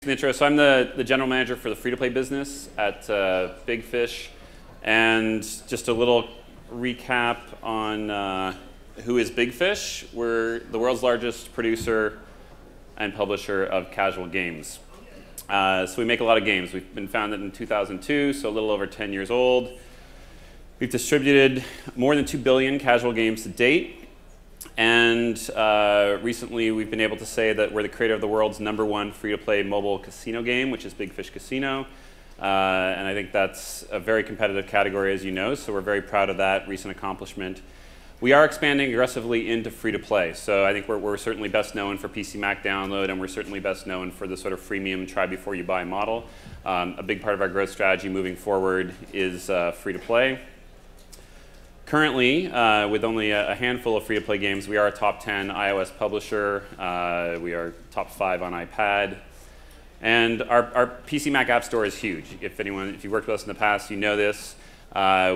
for the intro. So I'm the general manager for the free-to-play business at Big Fish. And just a little recap on who is Big Fish. We're the world's largest producer and publisher of casual games. So we make a lot of games. We've been founded in 2002, so a little over 10 years old. We've distributed more than 2 billion casual games to date. And recently, we've been able to say that we're the creator of the world's #1 free-to-play mobile casino game, which is Big Fish Casino. And I think that's a very competitive category, as you know, so we're very proud of that recent accomplishment. We are expanding aggressively into free-to-play. So I think we're certainly best known for PC Mac download, and we're certainly best known for the sort of freemium try-before-you-buy model. A big part of our growth strategy moving forward is free-to-play. Currently, with only a handful of free-to-play games, we are a top 10 iOS publisher. We are top 5 on iPad. And our PC Mac App Store is huge. If you've worked with us in the past, you know this.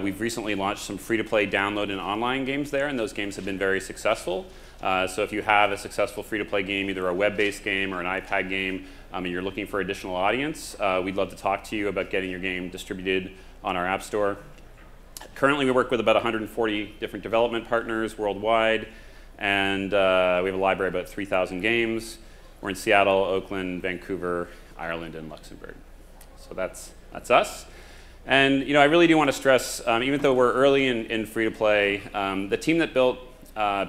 We've recently launched some free-to-play download and online games there, and those games have been very successful. So if you have a successful free-to-play game, either a web-based game or an iPad game, and you're looking for additional audience, we'd love to talk to you about getting your game distributed on our App Store. Currently, we work with about 140 different development partners worldwide, and we have a library of about 3,000 games. We're in Seattle, Oakland, Vancouver, Ireland, and Luxembourg. So that's us. And I really do want to stress, even though we're early in free-to-play, the team that built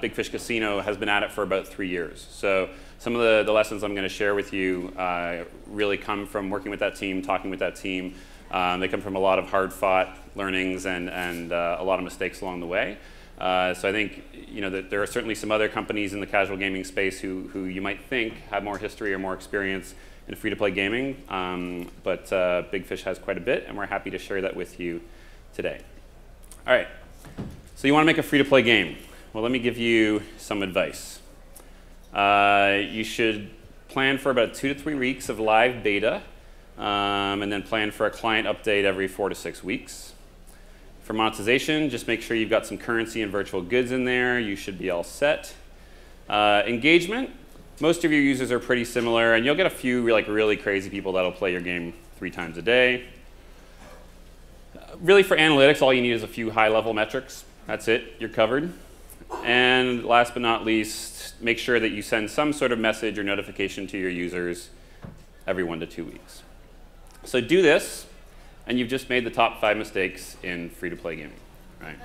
Big Fish Casino has been at it for about 3 years. So some of the lessons I'm going to share with you really come from working with that team, talking with that team. They come from a lot of hard-fought learnings and a lot of mistakes along the way. So I think that there are certainly some other companies in the casual gaming space who you might think have more history or more experience in free-to-play gaming, but Big Fish has quite a bit, and we're happy to share that with you today. All right, so you want to make a free-to-play game. Well, let me give you some advice. You should plan for about 2 to 3 weeks of live beta, and then plan for a client update every 4 to 6 weeks. For monetization, just make sure you've got some currency and virtual goods in there. You should be all set. Engagement, most of your users are pretty similar, and you'll get a few really crazy people that'll play your game 3 times a day. Really, for analytics, all you need is a few high-level metrics. That's it. You're covered. And last but not least, make sure that you send some sort of message or notification to your users every 1 to 2 weeks. So do this, and you've just made the top 5 mistakes in free-to-play gaming. Right?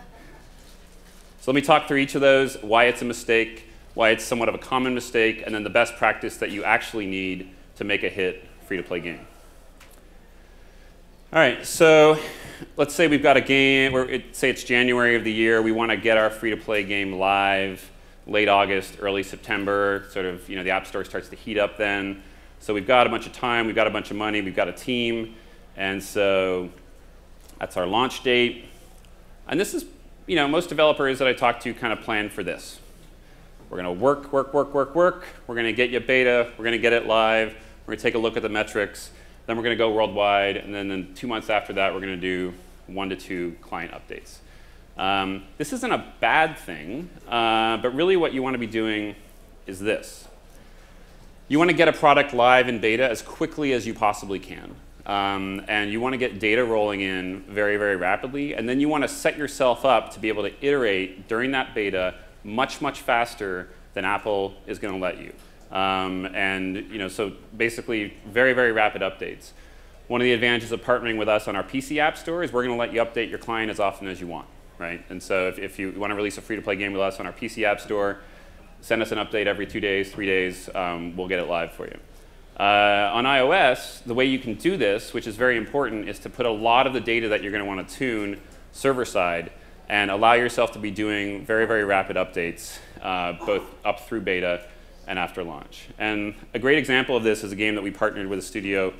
So let me talk through each of those, why it's a mistake, why it's somewhat of a common mistake, and then the best practice that you actually need to make a hit free-to-play game. All right, so let's say we've got a game, say it's January of the year. We want to get our free-to-play game live late August, early September. Sort of, the App Store starts to heat up then. So we've got a bunch of time, we've got a bunch of money, we've got a team, and so that's our launch date. And this is, most developers that I talk to kind of plan for this. We're going to work. We're going to get you beta. We're going to get it live. We're going to take a look at the metrics. Then we're going to go worldwide. And then 2 months after that, we're going to do 1 to 2 client updates. This isn't a bad thing, but really what you want to be doing is this. You want to get a product live in beta as quickly as you possibly can. And you want to get data rolling in very, very rapidly. And then you want to set yourself up to be able to iterate during that beta much, much faster than Apple is going to let you. So basically, very, very rapid updates. One of the advantages of partnering with us on our PC App Store is we're going to let you update your client as often as you want. Right? And so if you want to release a free-to-play game with us on our PC App Store, send us an update every 2 days, 3 days. We'll get it live for you. On iOS, the way you can do this, which is very important, is to put a lot of the data that you're going to want to tune server-side and allow yourself to be doing very, very rapid updates, both up through beta and after launch. And a great example of this is a game that we partnered with a studio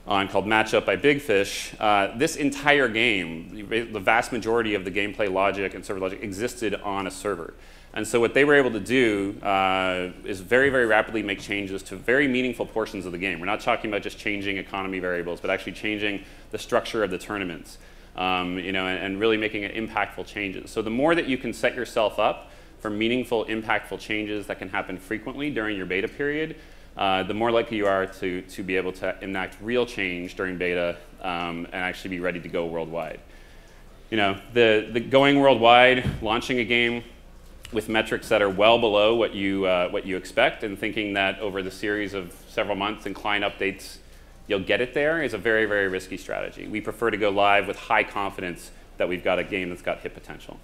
on called Matchup by Big Fish. This entire game, the vast majority of the gameplay logic and server logic existed on a server. And so what they were able to do is very, very rapidly make changes to very meaningful portions of the game. We're not talking about just changing economy variables, but actually changing the structure of the tournaments, and really making it impactful changes. So the more that you can set yourself up for meaningful, impactful changes that can happen frequently during your beta period, the more likely you are to be able to enact real change during beta and actually be ready to go worldwide. You know, the going worldwide, launching a game with metrics that are well below what you expect, and thinking that over the series of several months and client updates you'll get it there is a very, very risky strategy. We prefer to go live with high confidence that we've got a game that's got hit potential.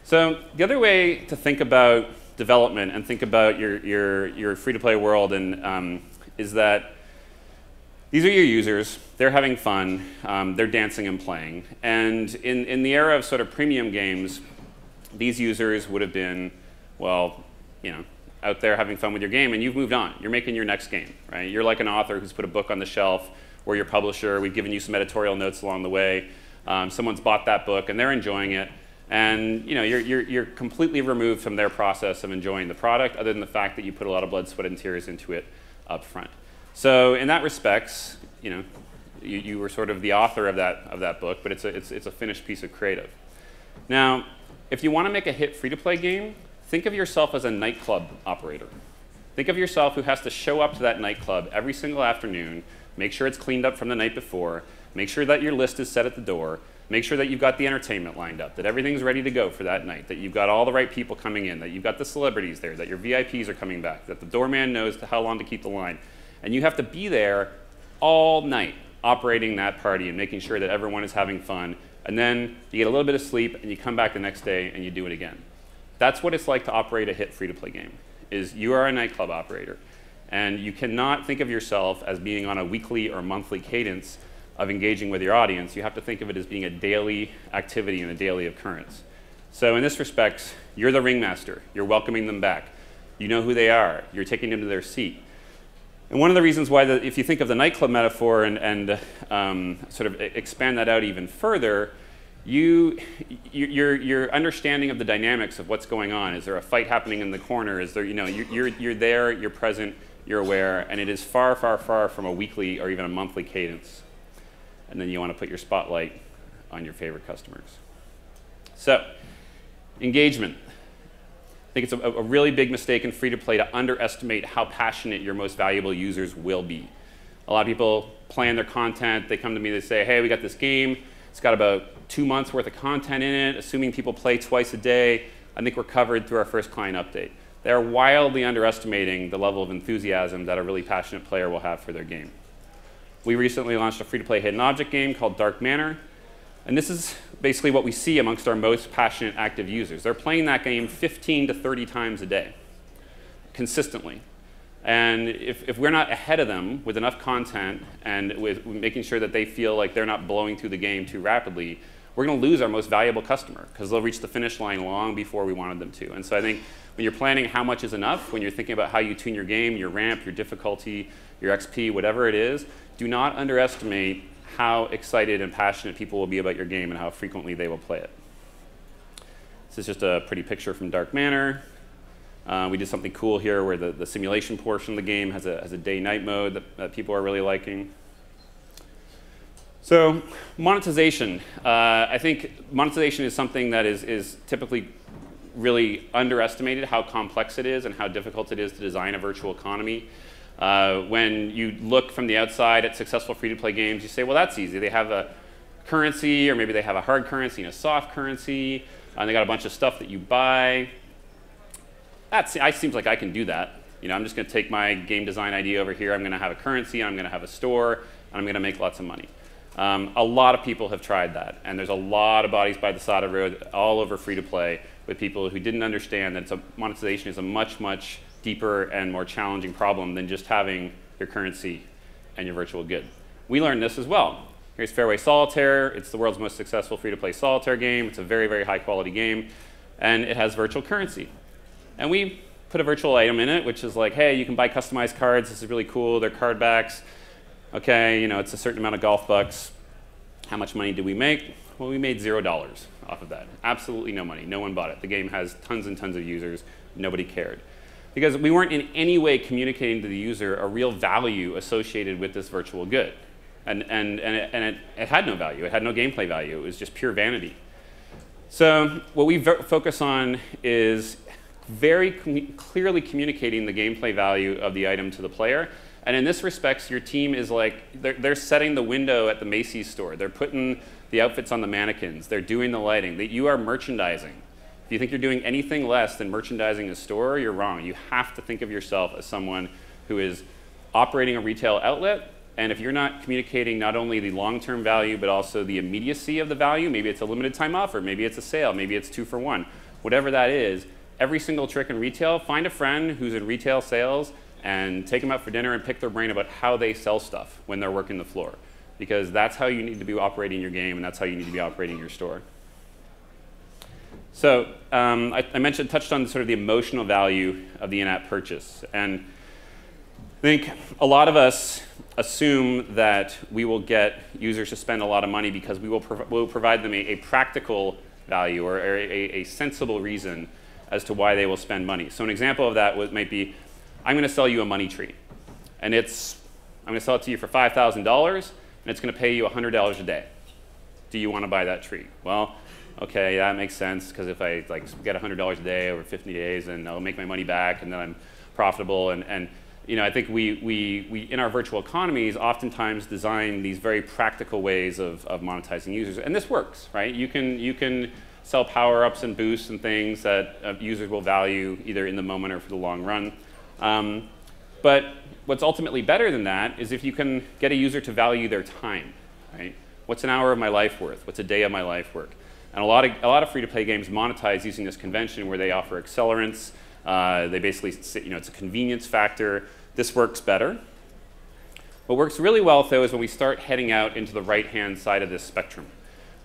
So the other way to think about development and think about your free-to-play world is that these are your users. They're having fun. They're dancing and playing. And in the era of sort of premium games, these users would have been, well, you know, out there having fun with your game, and you've moved on. You're making your next game, right? You're like an author who's put a book on the shelf, or your publisher. We've given you some editorial notes along the way. Someone's bought that book, and they're enjoying it. And you know, you're completely removed from their process of enjoying the product, other than the fact that you put a lot of blood, sweat, and tears into it up front. So in that respects, you know, you were sort of the author of that book, but it's a finished piece of creative. Now, if you want to make a hit free-to-play game, think of yourself as a nightclub operator. Think of yourself who has to show up to that nightclub every single afternoon, make sure it's cleaned up from the night before, make sure that your list is set at the door, make sure that you've got the entertainment lined up, that everything's ready to go for that night, that you've got all the right people coming in, that you've got the celebrities there, that your VIPs are coming back, that the doorman knows how long to keep the line. And you have to be there all night operating that party and making sure that everyone is having fun. And then you get a little bit of sleep, and you come back the next day, and you do it again. That's what it's like to operate a hit free-to-play game, is you are a nightclub operator. And you cannot think of yourself as being on a weekly or monthly cadence of engaging with your audience. You have to think of it as being a daily activity and a daily occurrence. So in this respect, you're the ringmaster. You're welcoming them back. You know who they are. You're taking them to their seat. And one of the reasons why, if you think of the nightclub metaphor and sort of expand that out even further, your understanding of the dynamics of what's going on. Is there a fight happening in the corner? Is there, you know, you're there, you're present, you're aware, and it is far, far, far from a weekly or even a monthly cadence. And then you want to put your spotlight on your favorite customers. So, engagement. I think it's a really big mistake in free-to-play to underestimate how passionate your most valuable users will be. A lot of people plan their content. They come to me, they say, hey, we got this game. It's got about 2 months worth of content in it. Assuming people play twice a day, I think we're covered through our first client update. They're wildly underestimating the level of enthusiasm that a really passionate player will have for their game. We recently launched a free-to-play hidden object game called Dark Manor. And this is basically what we see amongst our most passionate active users. They're playing that game 15 to 30 times a day, consistently. And if we're not ahead of them with enough content and with making sure that they feel like they're not blowing through the game too rapidly, we're going to lose our most valuable customer, because they'll reach the finish line long before we wanted them to. And so I think when you're planning how much is enough, when you're thinking about how you tune your game, your ramp, your difficulty, your XP, whatever it is, do not underestimate how excited and passionate people will be about your game and how frequently they will play it. This is just a pretty picture from Dark Manor. We did something cool here where the simulation portion of the game has a day-night mode that people are really liking. So monetization. I think monetization is something that is typically really underestimated, how complex it is and how difficult it is to design a virtual economy. When you look from the outside at successful free-to-play games, you say, well, that's easy. They have a currency, or maybe they have a hard currency and a soft currency, and they got a bunch of stuff that you buy. It seems like I can do that. You know, I'm just going to take my game design idea over here. I'm going to have a currency, and I'm going to have a store, and I'm going to make lots of money. A lot of people have tried that, and there's a lot of bodies by the side of the road all over free-to-play with people who didn't understand that monetization is a much, much deeper and more challenging problem than just having your currency and your virtual good. We learned this as well. Here's Fairway Solitaire. It's the world's most successful free-to-play solitaire game. It's a very, very high-quality game, and it has virtual currency. And we put a virtual item in it, which is like, hey, you can buy customized cards. This is really cool. They're card backs. Okay, you know, it's a certain amount of golf bucks. How much money did we make? Well, we made $0 off of that. Absolutely no money. No one bought it. The game has tons and tons of users. Nobody cared. Because we weren't in any way communicating to the user a real value associated with this virtual good. And it had no value. It had no gameplay value. It was just pure vanity. So what we focus on is very clearly communicating the gameplay value of the item to the player. And in this respect, your team is like, they're setting the window at the Macy's store. They're putting the outfits on the mannequins. They're doing the lighting. You are merchandising. If you think you're doing anything less than merchandising a store, you're wrong. You have to think of yourself as someone who is operating a retail outlet. And if you're not communicating not only the long-term value, but also the immediacy of the value, maybe it's a limited time offer, maybe it's a sale, maybe it's 2 for 1, whatever that is, every single trick in retail, find a friend who's in retail sales and take them out for dinner and pick their brain about how they sell stuff when they're working the floor. Because that's how you need to be operating your game, and that's how you need to be operating your store. So I touched on sort of the emotional value of the in-app purchase. And I think a lot of us assume that we will get users to spend a lot of money because we will provide them a practical value or a sensible reason as to why they will spend money. So an example of that might be, I'm going to sell you a money tree. And I'm going to sell it to you for $5,000, and it's going to pay you $100 a day. Do you want to buy that tree? Well, okay, that makes sense, because if I get $100 a day over 50 days, and I'll make my money back, and then I'm profitable. And you know, I think we in our virtual economies oftentimes design these very practical ways of monetizing users, and this works, right? You can sell power-ups and boosts and things that users will value either in the moment or for the long run. But what's ultimately better than that is if you can get a user to value their time, right? What's an hour of my life worth? What's a day of my life worth? And a lot of free-to-play games monetize using this convention where they offer accelerants. They basically say, you know, it's a convenience factor. This works better. What works really well, though, is when we start heading out into the right-hand side of this spectrum.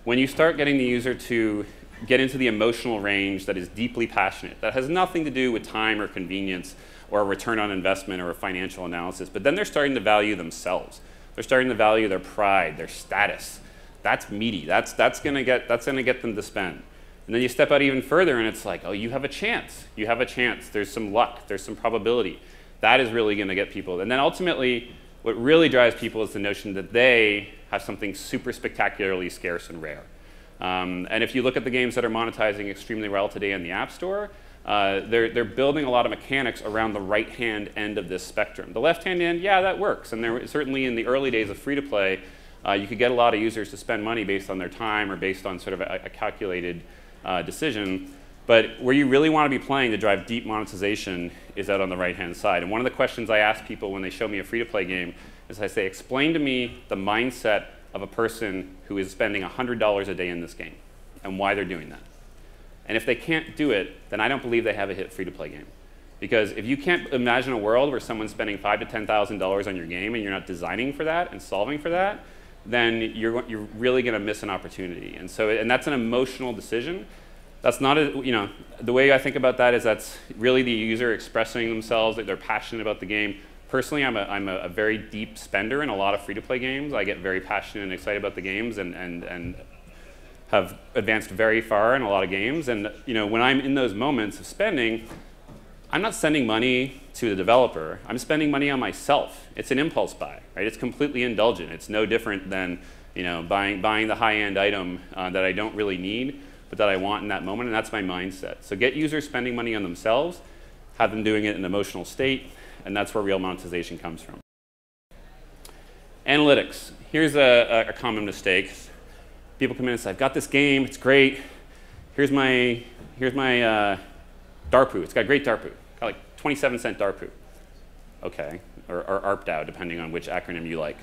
When you start getting the user to get into the emotional range that is deeply passionate, that has nothing to do with time or convenience or a return on investment or a financial analysis, but then they're starting to value themselves. They're starting to value their pride, their status. That's meaty. That's going to get them to spend. And then you step out even further, and it's like, oh, you have a chance. You have a chance. There's some luck. There's some probability. That is really going to get people. And then ultimately, what really drives people is the notion that they have something super spectacularly scarce and rare. And if you look at the games that are monetizing extremely well today in the App Store, they're building a lot of mechanics around the right-hand end of this spectrum. The left-hand end, yeah, that works. And certainly in the early days of free-to-play, you could get a lot of users to spend money based on their time or based on sort of a calculated decision. But where you really want to be playing to drive deep monetization is out on the right-hand side. And one of the questions I ask people when they show me a free-to-play game is I say, explain to me the mindset of a person who is spending $100 a day in this game and why they're doing that. And if they can't do it, then I don't believe they have a hit free-to-play game. Because if you can't imagine a world where someone's spending $5,000 to $10,000 on your game and you're not designing for that and solving for that, then you're really going to miss an opportunity. And that's an emotional decision. That's not the way I think about that is that's really the user expressing themselves, that they're passionate about the game. Personally, I'm a very deep spender in a lot of free-to-play games. I get very passionate and excited about the games and have advanced very far in a lot of games. And when I'm in those moments of spending, I'm not sending money to the developer. I'm spending money on myself. It's an impulse buy, right? It's completely indulgent. It's no different than buying the high-end item that I don't really need, but that I want in that moment, and that's my mindset. So get users spending money on themselves, have them doing it in an emotional state, and that's where real monetization comes from. Analytics. Here's a common mistake. People come in and say, I've got this game, it's great. Here's my DARPU. It's got great DARPU. Got like 27-cent DARPU. Okay, or ARPDAU, depending on which acronym you like.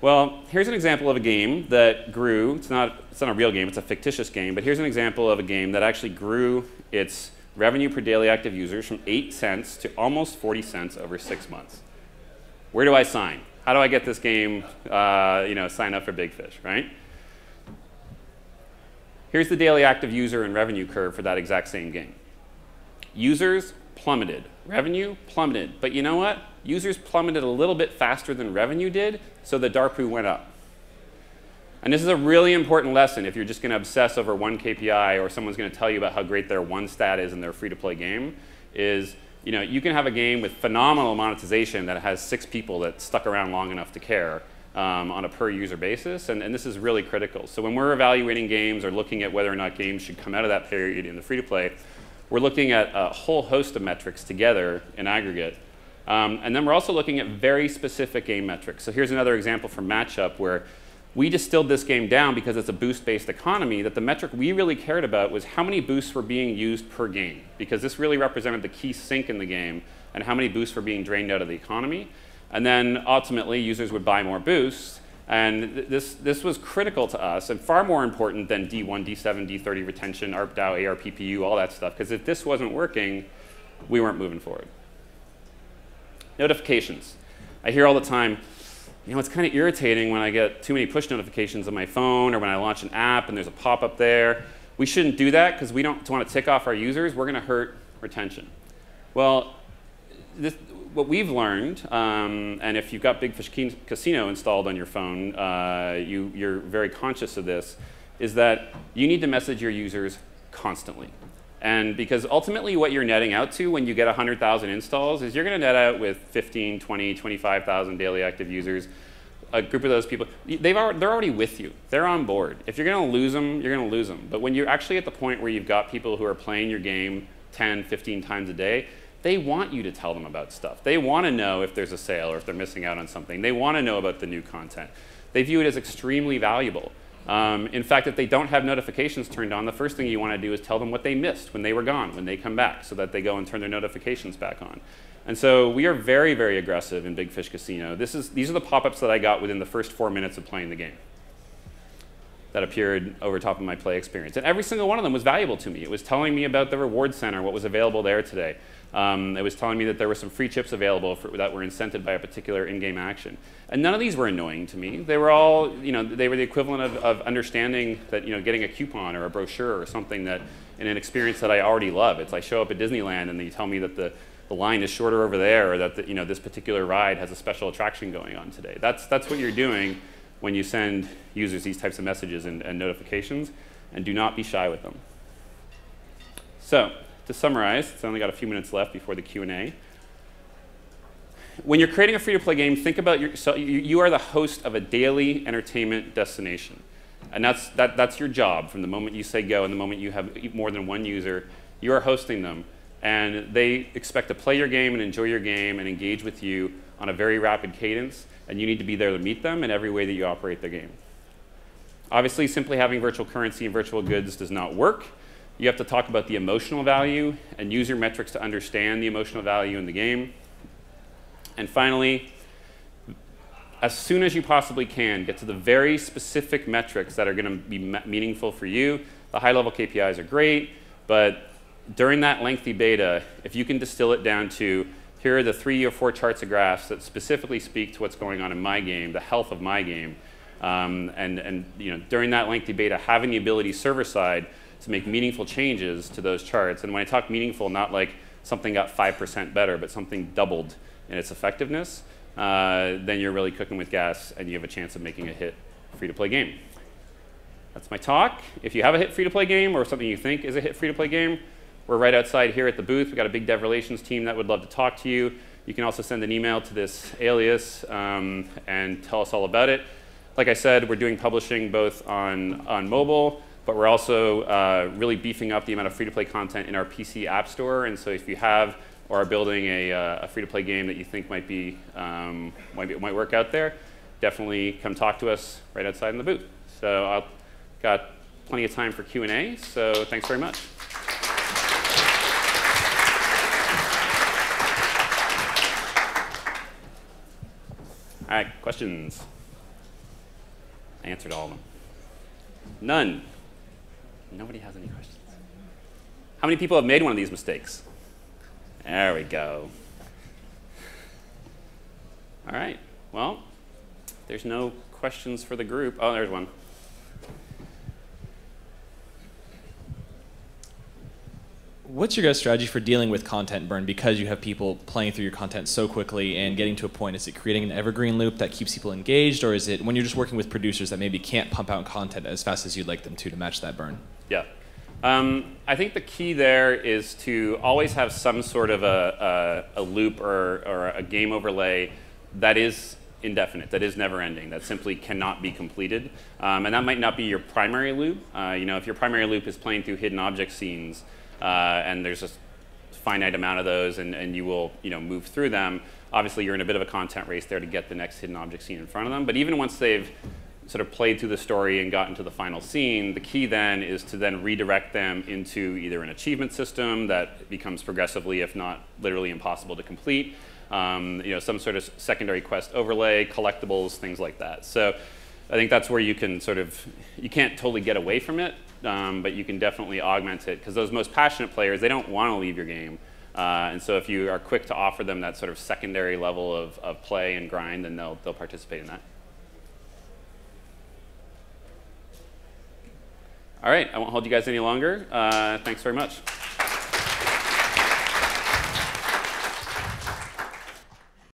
Well, here's an example of a game that grew. It's not a real game, it's a fictitious game, but here's an example of a game that actually grew its revenue per daily active users from 8 cents to almost 40 cents over 6 months. Where do I sign? How do I get this game, sign up for Big Fish, right? Here's the daily active user and revenue curve for that exact same game. Users plummeted, revenue plummeted, but you know what? Users plummeted a little bit faster than revenue did, so the DARPU went up. And this is a really important lesson if you're just going to obsess over one KPI or someone's going to tell you about how great their one stat is in their free-to-play game, is you can have a game with phenomenal monetization that has 6 people that stuck around long enough to care on a per-user basis, and this is really critical. So when we're evaluating games or looking at whether or not games should come out of that period in the free-to-play, We're looking at a whole host of metrics together in aggregate. And then we're also looking at very specific game metrics. So here's another example from Matchup where we distilled this game down because it's a boost-based economy, that the metric we really cared about was how many boosts were being used per game, because this really represented the key sink in the game and how many boosts were being drained out of the economy. And then ultimately, users would buy more boosts. And this was critical to us and far more important than D1, D7, D30 retention, ARPDAO, ARPPU, all that stuff, because if this wasn't working, we weren't moving forward. Notifications. I hear all the time, you know, it's kind of irritating when I get too many push notifications on my phone or when I launch an app and there's a pop-up there. We shouldn't do that because we don't want to tick off our users. We're going to hurt retention. Well, what we've learned, and if you've got Big Fish Casino installed on your phone, you're very conscious of this, is that you need to message your users constantly. And because ultimately what you're netting out to when you get 100,000 installs is you're going to net out with 15, 20, 25,000 daily active users. A group of those people, they're already with you. They're on board. If you're going to lose them, you're going to lose them. But when you're actually at the point where you've got people who are playing your game 10, 15 times a day, they want you to tell them about stuff. They want to know if there's a sale or if they're missing out on something. They want to know about the new content. They view it as extremely valuable. In fact, if they don't have notifications turned on, the first thing you want to do is tell them what they missed when they were gone, when they come back, so that they go and turn their notifications back on. And so we are very, very aggressive in Big Fish Casino. These are the pop-ups that I got within the first 4 minutes of playing the game that appeared over top of my play experience. And every single one of them was valuable to me. It was telling me about the reward center, what was available there today. It was telling me that there were some free chips available that were incented by a particular in-game action. And none of these were annoying to me. They were all, you know, they were the equivalent of understanding that, you know, getting a coupon or a brochure or something that in an experience that I already love. It's like I show up at Disneyland and they tell me that the line is shorter over there, or that you know, this particular ride has a special attraction going on today. That's what you're doing when you send users these types of messages and notifications, and do not be shy with them. So, to summarize, it's only got a few minutes left before the Q&A. When you're creating a free-to-play game, think about you are the host of a daily entertainment destination. And that's your job from the moment you say go and the moment you have more than one user. You are hosting them. And they expect to play your game and enjoy your game and engage with you on a very rapid cadence. And you need to be there to meet them in every way that you operate the game. Obviously, simply having virtual currency and virtual goods does not work. You have to talk about the emotional value and use your metrics to understand the emotional value in the game. And finally, as soon as you possibly can, get to the very specific metrics that are going to be meaningful for you. The high-level KPIs are great, but during that lengthy beta, if you can distill it down to, here are the 3 or 4 charts of graphs that specifically speak to what's going on in my game, the health of my game, and you know, during that lengthy beta, having the ability server-side to make meaningful changes to those charts. And when I talk meaningful, not like something got 5% better, but something doubled in its effectiveness, then you're really cooking with gas and you have a chance of making a hit free-to-play game. That's my talk. If you have a hit free-to-play game or something you think is a hit free-to-play game, we're right outside here at the booth. We've got a big dev relations team that would love to talk to you. You can also send an email to this alias and tell us all about it. Like I said, we're doing publishing both on mobile, but we're also really beefing up the amount of free-to-play content in our PC app store. And so if you have or are building a free-to-play game that you think might work out there, definitely come talk to us right outside in the booth. So I've got plenty of time for Q&A, so thanks very much. All right, questions? I answered all of them. None. Nobody has any questions. How many people have made one of these mistakes? There we go. All right, well, there's no questions for the group. Oh, there's one. What's your guys' strategy for dealing with content burn because you have people playing through your content so quickly and getting to a point? Is it creating an evergreen loop that keeps people engaged, or is it when you're just working with producers that maybe can't pump out content as fast as you'd like them to match that burn? Yeah. I think the key there is to always have some sort of a loop or a game overlay that is indefinite, that is never ending, that simply cannot be completed. And that might not be your primary loop. You know, if your primary loop is playing through hidden object scenes, and there's a finite amount of those, and you will move through them. Obviously, you're in a bit of a content race there to get the next hidden object scene in front of them. But even once they've sort of played through the story and gotten to the final scene, the key then is to then redirect them into either an achievement system that becomes progressively, if not literally impossible to complete, some sort of secondary quest overlay, collectibles, things like that. So I think that's where you can you can't totally get away from it, but you can definitely augment it, because those most passionate players, they don't want to leave your game. And so if you are quick to offer them that sort of secondary level of play and grind, then they'll participate in that. All right, I won't hold you guys any longer. Thanks very much.